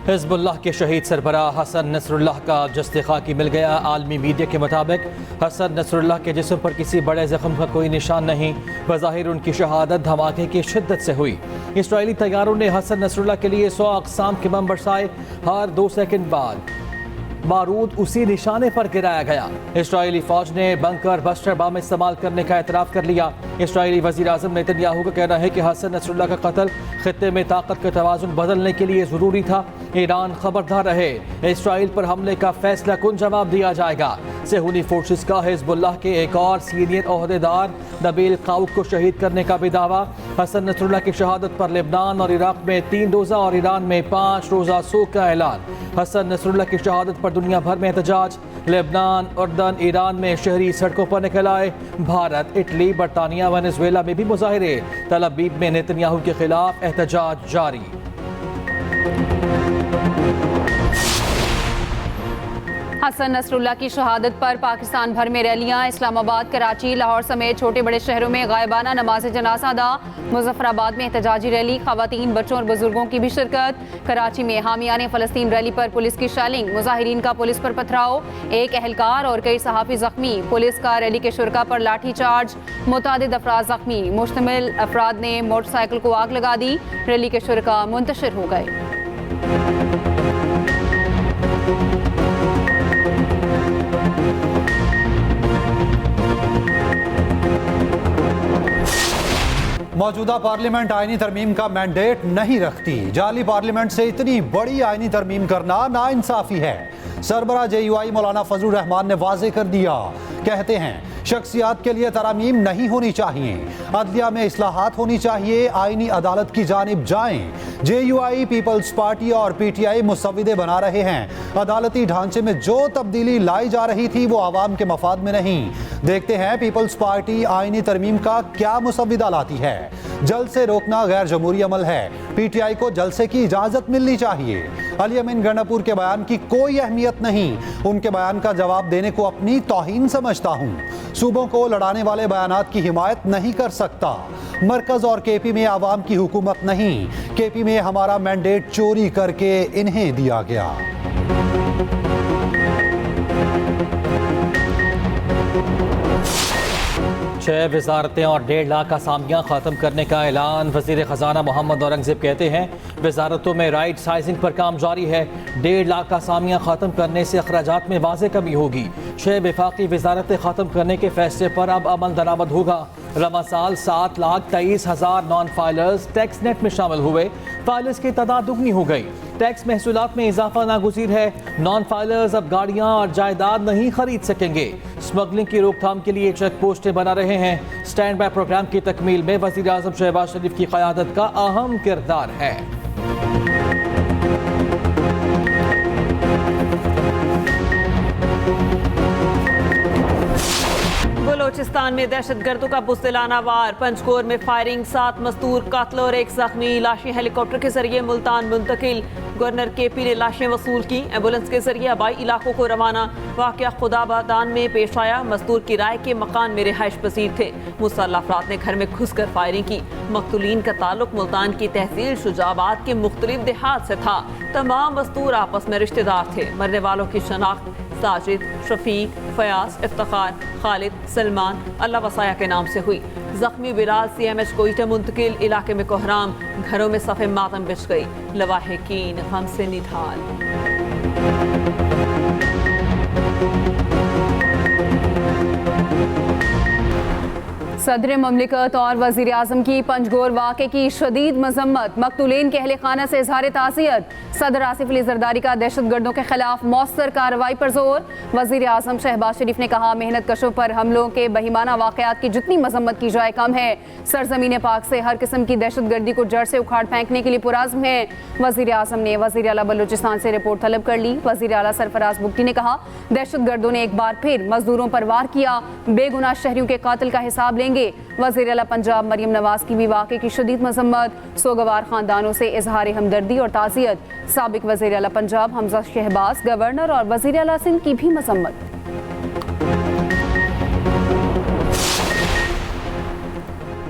Hezbollah के शहीद सरबराह Hasan Nasrallah का जस्ते खाकी मिल गया। आलमी मीडिया के मुताबिक हसन नसरुल्लाह के जिस्म पर किसी बड़े जख्म का कोई निशान नहीं। बज़ाहिर उनकी शहादत धमाके की शिद्दत से हुई। इसराइली तैयारों ने हसन नसरुल्लाह के लिए 100 अक़साम के बम बरसाए। हर 2 सेकंड बाद बारूद उसी निशाने पर गिराया गया। इसराइली फौज ने बंकर बस्टर बम इस्तेमाल करने का एतराफ़ कर लिया। इसराइली वज़ीर आज़म नेतन्याहू का कहना है कि हसन नसरुल्लाह का कत्ल खित्ते में ताकत का तवाज़ुन बदलने के लिए ज़रूरी था। ईरान खबरदार रहे, इसराइल पर हमले का फैसला कुन जवाब दिया जाएगा। सेहूनी फोर्सेस का हिज़्बुल्लाह के एक और सीनियर ओहदेदार नबील काउक को शहीद करने का भी दावा। हसन नसरुल्लाह की शहादत पर लेबनान और इराक में 3 रोज़ा और ईरान में 5 रोज़ा सोग का ऐलान। हसन नसरुल्लाह की शहादत पर दुनिया भर में एहतजाज। लेबनान, उर्दन, ईरान में शहरी सड़कों पर निकल आए। भारत, इटली, बरतानिया, वेनेजुएला में भी मुजाहिरे। तल अवीव में नेतन्याहू के खिलाफ एहतजाज जारी। हसन नसरुल्लाह की शहादत पर पाकिस्तान भर में रैलियां। इस्लामाबाद, कराची, लाहौर समेत छोटे बड़े शहरों में गायबाना नमाज जनाजा अदा। मुजफ्फराबाद में एहतजाजी रैली, खवातीन, बच्चों और बुजुर्गों की भी शिरकत। कराची में हामियाने फ़लस्तीन रैली पर पुलिस की शैलिंग, मुजाहिरीन का पुलिस पर पथराव। एक अहलकार और कई सहाफ़ी जख्मी। पुलिस का रैली के शुरका पर लाठी चार्ज, मुतादिद अफराद जख्मी। मुश्तमिल अफराद ने मोटरसाइकिल को आग लगा दी। रैली के शुरका मुंतशिर हो गए। मौजूदा पार्लियामेंट आईनी तरमीम का मैंडेट नहीं रखती। जाली पार्लियामेंट से इतनी बड़ी आईनी तरमीम करना नाइंसाफी है। सरबराह JUI मौलाना फजलुर रहमान ने वाजे कर दिया। कहते हैं शख्सियात के लिए तरामीम नहीं होनी चाहिए, अदलिया में इस्लाहात होनी चाहिए, आईनी अदालत की जानिब जाएं। JUI, पीपल्स पार्टी और PTI मुसव्विदे बना रहे हैं। अदालती ढांचे में जो तब्दीली लाई जा रही थी वो आवाम के मफाद में नहीं। देखते हैं पीपल्स पार्टी आईनी तरमीम का क्या मुसव्विदा लाती है। जलसे रोकना गैर जमहूरी अमल है। PTI को जलसे की इजाजत मिलनी चाहिए। अली अमीन गंडापुर के बयान की कोई अहमियत नहीं। उनके बयान का जवाब देने को अपनी तौहीन समझता हूँ। सूबों को लड़ाने वाले बयानात की हिमायत नहीं कर सकता। मरकज और KP में आवाम की हुकूमत नहीं। KP में हमारा मैंडेट चोरी करके इन्हें दिया गया। छह वजारतें और 1.5 लाख असामियाँ ख़त्म करने का ऐलान। वज़ीर ख़जाना मोहम्मद औरंगज़ेब कहते हैं वजारतों में राइट साइजिंग पर काम जारी है। 1.5 लाख असामियाँ ख़त्म करने से अखराजात में वाज़े कमी होगी। 6 वफाकी वजारतें ख़त्म करने के फैसले पर अब अमल दरामद होगा। रवा साल 7,23,000 नॉन फाइलर्स टैक्स नेट में शामिल हुए। फाइलर्स की तादाद दुगनी हो गई। टैक्स महसूलात में इजाफा नागुज़ीर है। नॉन फाइलर्स अब गाड़ियाँ और जायदाद नहीं खरीद सकेंगे। स्मगलिंग की रोकथाम के लिए चेक पोस्टें बना रहे हैं। स्टैंड बाय प्रोग्राम की तकमील में वज़ीर आज़म शहबाज शरीफ की क़यादत का अहम किरदार है। बलोचिस्तान में दहशतगर्दों का बुज़दिलाना वार, पंचकोर में फायरिंग, 7 मस्तूर कातल और 1 जख्मी। लाशें हेलीकॉप्टर के जरिए मुल्तान मुंतकिल। गवर्नर KP ने लाशें वसूल की। एम्बुलेंस के जरिए आबाई इलाकों को रवाना। वाक़या खुदाबादान में पेश आया। मस्तूर किराए के मकान में रिहाइश पसीर थे। मुसल्लह अफराद ने घर में घुसकर फायरिंग की। मकतूलीन का ताल्लुक मुल्तान की तहसील शुजाबाद के मुख्तलिफ देहात से था। तमाम मस्तूर आपस में रिश्तेदार थे। मरने वालों की शनाख्त साजिद, शफीक, फयाज, इफ्तिखार, खालिद, सलमान, अल्लाह वसाया के नाम से हुई। जख्मी बिलाल CMH कोयटा मुंतकिल। इलाके में कोहराम, घरों में सफ़े मातम बिछ गई। लवाहिकीन गम से निढाल। सदर ममलिकत और वज़ीर आज़म की पंजगोर वाक़े की शदीद मजम्मत। मकतूलीन के अहले खाना से इजहार ताज़ियत। सदर आसिफ अली जरदारी का दहशतगर्दों के खिलाफ मौसर कार्रवाई पर जोर। वज़ीर आज़म शहबाज शरीफ ने कहा मेहनत कशों पर हमलों के बहिमाना वाक़यात की जितनी मजम्मत की जाए कम है। सरजमीन पाक से हर किस्म की दहशतगर्दी को जड़ से उखाड़ फेंकने के लिए पुराज़्म है। वज़ीर आज़म ने वज़ीर आला बलूचिस्तान से रिपोर्ट तलब कर ली। वज़ीर आला सरफराज बुगटी ने कहा दहशतगर्दों ने एक बार फिर मजदूरों पर वार किया। बेगुनाह शहरियों के कातिल का हिसाब लेंगे। वज़ीर आला पंजाब मरियम नवाज की भी वाक़े की शदीद मजम्मत। सोगवार खानदानों से इजहार हमदर्दी और ताज़ियत। साबिक वज़ीर आला पंजाब हमजा शहबाज, गवर्नर और वज़ीर आला सिंध की भी मजम्मत।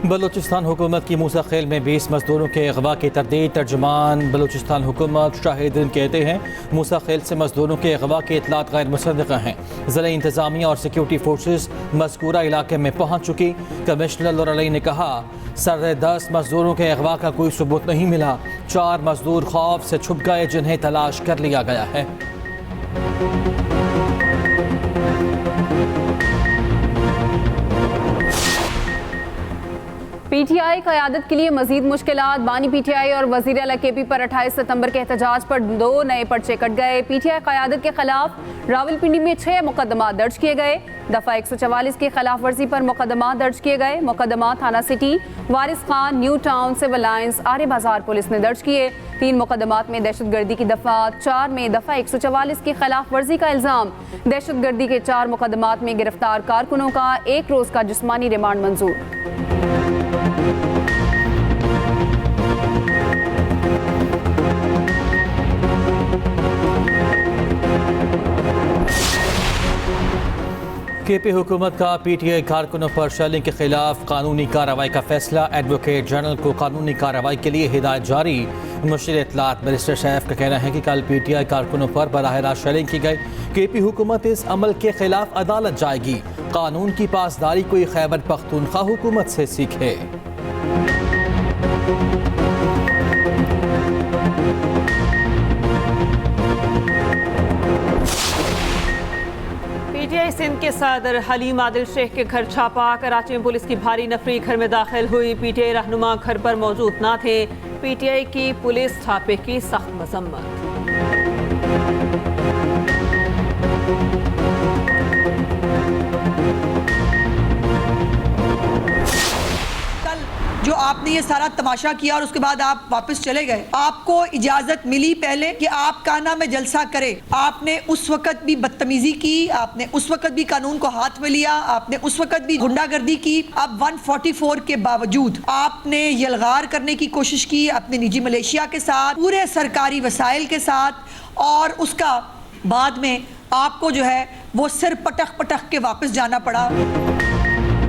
बलूचिस्तान हुकूमत की मूसा खेल में 20 मजदूरों के अगवा की तरदीद। तर्जुमान बलूचिस्तान हुकूमत शाहिदीन कहते हैं मूसा खेल से मजदूरों के अगवा की इतलात गैर मुसद्दक़ा हैं। ज़िला इंतज़ामिया और सिक्योरिटी फोर्सेस मज़कूरा इलाके में पहुँच चुकी। कमिश्नर नूर अली ने कहा 10 मजदूरों के अगवा का कोई सबूत नहीं मिला। 4 मजदूर खौफ से छुप गए जिन्हें तलाश कर लिया गया है। PTI क़यादत के लिए मजीद मुश्किलात। बानी PTI और वज़ीर आला KP पर 28 सितंबर के एहतजाज पर 2 नए पर्चे कट गए। PTI क़यादत के खिलाफ रावलपिंडी में 6 मुकदमा दर्ज किए गए। दफ़ा 144 की खिलाफ वर्जी पर मुकदमा दर्ज किए गए। मुकदमा थाना city, Waris Khan, new town, civil lines, Arya Bazar police ने दर्ज किए। 3 मुकदमात में दहशतगर्दी की दफ़ा 4 में दफ़ा 144 की खिलाफ वर्जी का इल्ज़ाम। दहशतगर्दी के 4 मुकदमात में गिरफ्तार कारकुनों का 1 रोज़ का जिस्मानी रिमांड मंजूर। KP हुकूमत का PTI कारकुनों पर शेलिंग के खिलाफ कानूनी कार्रवाई का फैसला। एडवोकेट जनरल को कानूनी कार्रवाई के लिए हिदायत जारी। मुशीर इत्तलात बैरिस्टर सैफ का कहना है कि कल PTI कारकुनों पर बराह रास्त शेलिंग की गई। KP हुकूमत इस अमल के खिलाफ अदालत जाएगी। कानून की पासदारी कोई खैबर पख्तूनख्वा हुकूमत से सीखे। PTI सिंध के सदर हलीम आदिल शेख के घर छापा। कराची में पुलिस की भारी नफरी घर में दाखिल हुई। PTI रहनुमा घर पर मौजूद न थे। PTI की पुलिस छापे की सख्त मजम्मत। जो आपने ये सारा तमाशा किया और उसके बाद आप वापस चले गए, आपको इजाजत मिली पहले कि आप काना में जलसा करें। आपने उस वक्त भी बदतमीजी की, आपने उस वक्त भी कानून को हाथ में लिया, आपने उस वक्त भी गुंडागर्दी की। अब 144 के बावजूद आपने यलगार करने की कोशिश की अपने निजी मलेशिया के साथ, पूरे सरकारी वसाइल के साथ, और उसका बाद में आपको जो है वो सिर पटक पटक के वापस जाना पड़ा।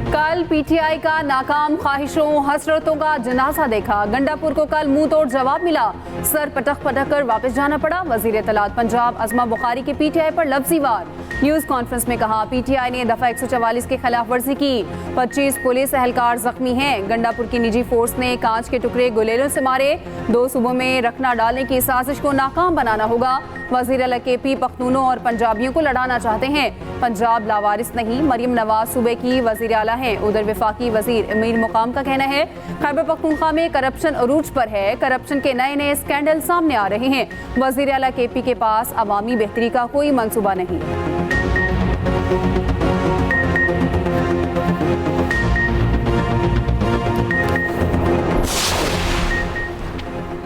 कल PTI का नाकाम ख्वाहिशों हसरतों का जनाजा देखा। गंडापुर को कल मुंह तोड़ जवाब मिला। सर पटक पटक कर वापस जाना पड़ा। वजीर इत्तलात पंजाब अज़मा बुखारी के PTI पर लफ्ज़ी वार। न्यूज़ कॉन्फ्रेंस में कहा PTI ने दफ़ा 144 की खिलाफ वर्जी की। 25 पुलिस एहलकार जख्मी हैं। गंडापुर की निजी फोर्स ने कांच के टुकड़े गुलेलों से मारे। 2 सूबों में रखना डालने की साजिश को नाकाम बनाना होगा। वज़ीर आला KP पख्तूनों और पंजाबियों को लड़ाना चाहते हैं। पंजाब लावारिस नहीं, मरियम नवाज सूबे की वज़ीर आला हैं। उधर वफाकी वज़ीर अमीर मुकाम का कहना है खैबर पख्तूनख्वा में करप्शन अरूज पर है। करप्शन के नए नए स्कैंडल सामने आ रहे हैं। वज़ीर आला KP के पास अवामी बेहतरी का कोई मंसूबा नहीं।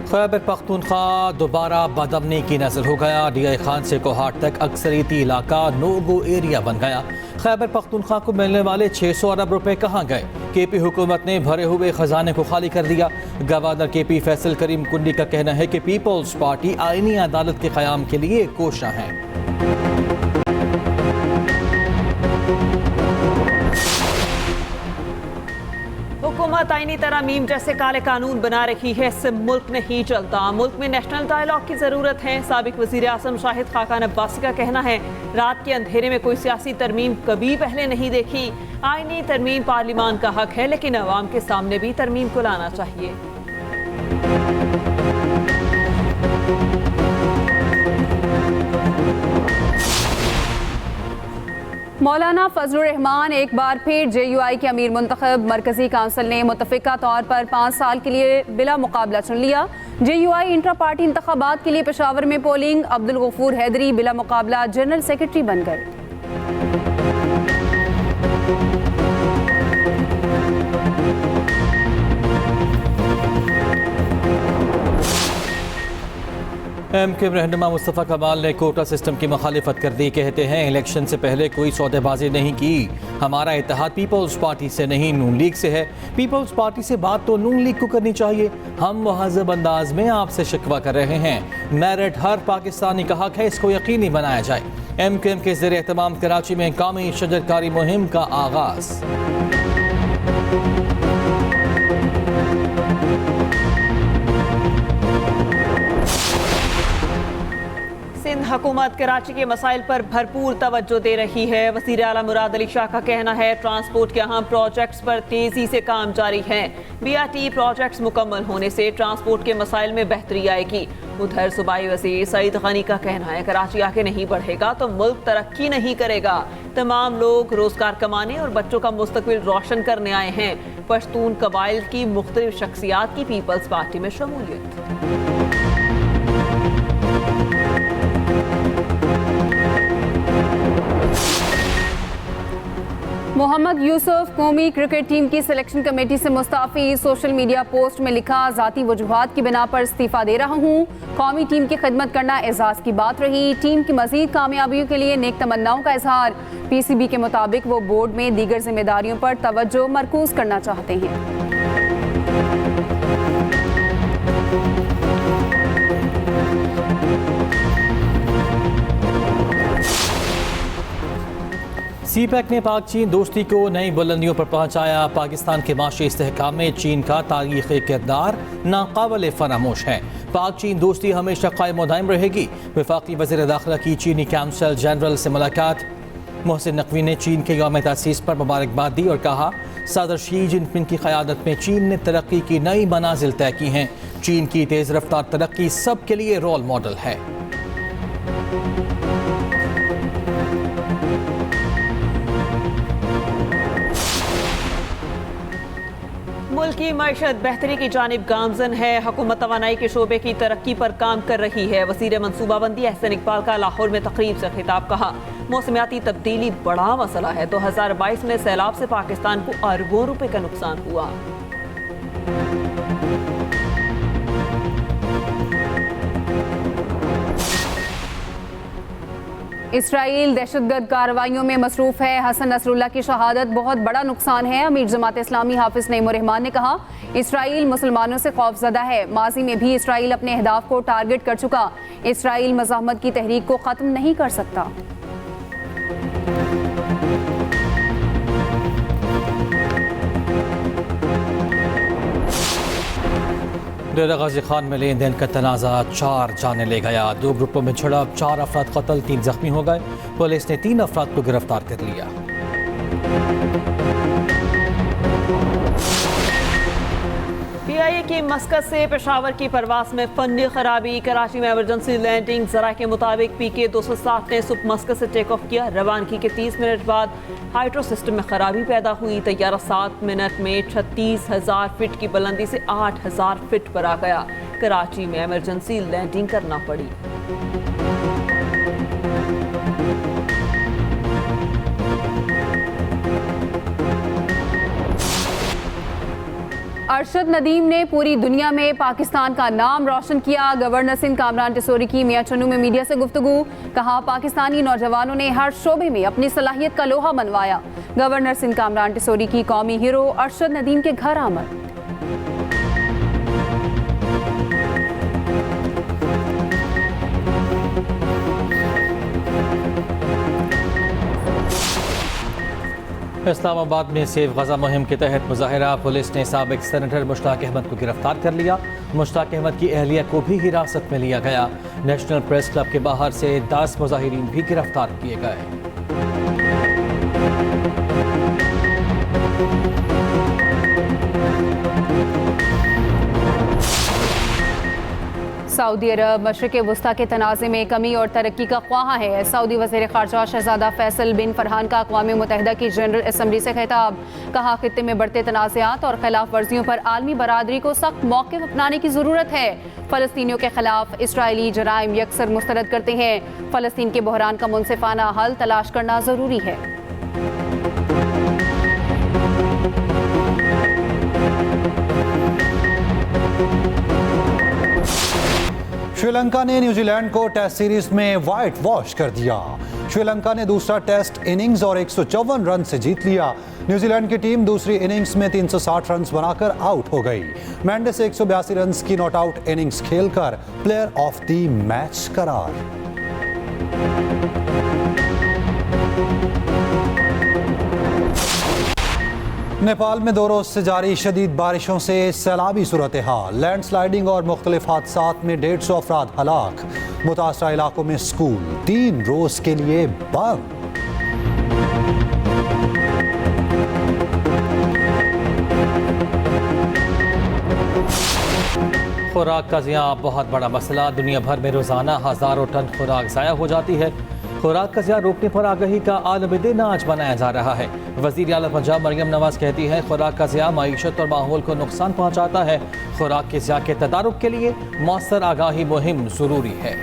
खैबर पख्तूनख्वा दोबारा बदअमनी की नजर हो गया। DI खान से कोहाट तक अक्सरियती इलाका नो गो एरिया बन गया। खैबर पख्तूनख्वा को मिलने वाले 600 अरब रुपए कहाँ गए? KP हुकूमत ने भरे हुए खजाने को खाली कर दिया। गवर्नर KP फैसल करीम कुंडी का कहना है कि पीपल्स पार्टी आईनी अदालत के क़याम के लिए कोशा है। हुकूमत आईनी तरमीम जैसे काले कानून बना रही है, इससे मुल्क नहीं चलता। मुल्क में नेशनल डायलॉग की जरूरत है। साबिक वजीर आज़म शाहिद खाकान अब्बासी का कहना है रात के अंधेरे में कोई सियासी तरमीम कभी पहले नहीं देखी। आईनी तरमीम पार्लिमान का हक है, लेकिन अवाम के सामने भी तरमीम को लाना चाहिए। मौलाना फजलुर रहमान एक बार फिर JUI के अमीर मुंतखब। मरकजी काउंसिल ने मुतफ़िका तौर पर 5 साल के लिए बिला मुकाबला चुन लिया। JUI इंट्रा पार्टी इंतखाबात के लिए पेशावर में पोलिंग। अब्दुल गफूर हैदरी बिला मुकाबला जनरल सेक्रेटरी बन गए। MK रहनुमा मुस्तफ़ा कमाल ने कोटा सिस्टम की मुखालिफत कर दी। कहते हैं इलेक्शन से पहले कोई सौदेबाजी नहीं की। हमारा इत्तेहाद पीपल्स पार्टी से नहीं नून लीग से है। पीपल्स पार्टी से बात तो नून लीग को करनी चाहिए। हम मुहज़्ज़ब अंदाज में आपसे शिकवा कर रहे हैं। मेरिट हर पाकिस्तानी का हक है, इसको यकीनी बनाया जाए। MKM के ज़ेर एहतमाम कराची में कौमी शजरकारी मुहिम का आगाज़। हुकूमत कराची के मसाइल पर भरपूर तवज्जो दे रही है। वज़ीर आला मुराद अली शाह का कहना है ट्रांसपोर्ट के अहम प्रोजेक्ट्स पर तेजी से काम जारी है। BRT प्रोजेक्ट्स मुकम्मल होने से ट्रांसपोर्ट के मसाइल में बेहतरी आएगी। उधर सूबाई वज़ीर सईद गनी का कहना है कराची आगे नहीं बढ़ेगा तो मुल्क तरक्की नहीं करेगा। तमाम लोग रोजगार कमाने और बच्चों का मुस्तकबिल रोशन करने आए हैं। पश्तून कबाइल की मुख्तलिफ शख्सियात की पीपल्स पार्टी में शमूलियत। मोहम्मद यूसुफ कौमी क्रिकेट टीम की सिलेक्शन कमेटी से मुस्ताफ़ी। सोशल मीडिया पोस्ट में लिखा, ज़ाती वजूहात की बिना पर इस्तीफ़ा दे रहा हूँ। कौमी टीम की खिदमत करना एजाज़ की बात रही। टीम की मज़ीद कामयाबियों के लिए नेक तमन्नाओं का इजहार। PCB के मुताबिक वो बोर्ड में दीगर जिम्मेदारियों पर तवज्जो मरकूज़ करना चाहते हैं। CPEC ने पाक चीन दोस्ती को नई बुलंदियों पर पहुंचाया। पाकिस्तान के माशी इस्तेहकाम में चीन का तारीख़ी किरदार नाकाबिल फरामोश है। पाक चीन दोस्ती हमेशा कायम व दायम रहेगी। वफाकी वज़ीर दाखिला की चीनी काउंसिल जनरल से मुलाकात। मोहसिन नकवी ने चीन के यौम तासीस पर मुबारकबाद दी और कहा सदर शी जिनपिंग की क़यादत में चीन ने तरक्की की नई मनाजिल तय की हैं। चीन की तेज़ रफ्तार तरक्की सब के लिए रोल मॉडल है। मुल्क की मईशत बेहतरी की जानिब गामजन है। हुकूमत तवानाई के शोबे की तरक्की पर काम कर रही है। वज़ीर मनसूबाबंदी अहसन इकबाल का लाहौर में तकरीब से खिताब। कहा मौसमियाती तब्दीली बड़ा मसला है। 2022 में सैलाब से पाकिस्तान को अरबों रुपए का नुकसान हुआ। इसराइल दहशतगर्द कार्रवाइयों में मसरूफ है। हसन नसरुल्लाह की शहादत बहुत बड़ा नुकसान है। अमीर जमात इस्लामी हाफिज नईम रहमान ने कहा इसराइल मुसलमानों से खौफजदा है। माजी में भी इसराइल अपने अहदाफ को टारगेट कर चुका। इसराइल मज़ाहमत की तहरीक को ख़त्म नहीं कर सकता। डेरा गाजी खान में लेन देन का तनाज़ा 4 जाने ले गया। 2 ग्रुपों में झड़प, 4 अफराद कत्ल, 3 जख्मी हो गए। पुलिस ने 3 अफराद को गिरफ्तार कर लिया। PIA की मस्कत से पेशावर की परवास में फनी खराबी। कराची में एमरजेंसी लैंडिंग। जरा के मुताबिक PK 207 ने सुबह मस्कत से टेक ऑफ किया। रवानगी के 30 मिनट बाद हाइड्रो सिस्टम में खराबी पैदा हुई। तैयारा 7 मिनट में 36,000 फीट की बुलंदी से 8,000 फीट पर आ गया। कराची में एमरजेंसी लैंडिंग करना पड़ी। अरशद नदीम ने पूरी दुनिया में पाकिस्तान का नाम रोशन किया। गवर्नर सिंध कामरान टिसोरी की मियां चन्नू में मीडिया से गुफ्तगू। कहा पाकिस्तानी नौजवानों ने हर शोबे में अपनी सलाहियत का लोहा मनवाया। गवर्नर सिंध कामरान टिसोरी की कौमी हीरो अरशद नदीम के घर आमद। इस्लामाबाद में सेव गजा मुहिम के तहत मुजाहिरा। पुलिस ने साबिक सेनेटर मुश्ताक अहमद को गिरफ्तार कर लिया। मुश्ताक अहमद की अहलिया को भी हिरासत में लिया गया। नेशनल प्रेस क्लब के बाहर से 10 मुजाहिरीन भी गिरफ्तार किए गए। सऊदी अरब मशरिक़ वस्ता के तनाज़े में कमी और तरक्की का ख्वाह है। सऊदी वज़ीर ख़ारजा शहज़ादा फैसल बिन फरहान का अक़वाम मुत्तहिदा की जनरल असम्बली से खिताब। कहा खित्ते में बढ़ते तनाज़ात और खिलाफ वर्जियों पर आलमी बरादरी को सख्त मौक़िफ़ अपनाने की ज़रूरत है। फ़लस्तीनियों के खिलाफ इसराइली जराइम यकसर मुस्तरद करते हैं। फ़लस्तीन के बहरान का मुनसिफ़ाना हल तलाश करना ज़रूरी है। श्रीलंका ने न्यूजीलैंड को टेस्ट सीरीज में व्हाइट वॉश कर दिया। श्रीलंका ने दूसरा टेस्ट इनिंग्स और 154 रन से जीत लिया। न्यूजीलैंड की टीम दूसरी इनिंग्स में 360 रन बनाकर आउट हो गई। मेंडिस 182 रन की नॉट आउट इनिंग्स खेलकर प्लेयर ऑफ द मैच करार। नेपाल में 2 रोज से जारी शदीद बारिशों से सैलाबी सूरत हाल। लैंडस्लाइडिंग और मुख्तलिफ हादसात में 150 अफराद हलाक। मुतासरा इलाकों में स्कूल 3 रोज के लिए बंद। खुराक का ज़िया बहुत बड़ा मसला। दुनिया भर में रोज़ाना हज़ारों टन खुराक ज़ाया हो जाती है। खुराक का ज़िया रोकने पर आगाही का आलमी दिन आज मनाया जा रहा है। वज़ीर आला पंजाब मरियम नवाज़ कहती हैं खुराक का ज़िया मईशत और माहौल को नुकसान पहुँचाता है। खुराक के ज़िया के तदारुक के लिए मौसर आगाही मुहिम ज़रूरी है।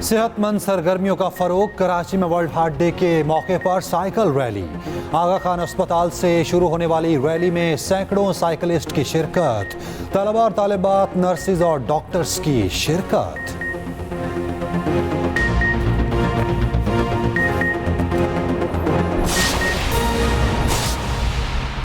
सेहतमंद सरगर्मियों का फरोग। कराची में वर्ल्ड हार्ट डे के मौके पर साइकिल रैली। आगा खान अस्पताल से शुरू होने वाली रैली में सैकड़ों साइकिलिस्ट की शिरकत। तलबा और तालिबात, नर्सिस और डॉक्टर्स की शिरकत।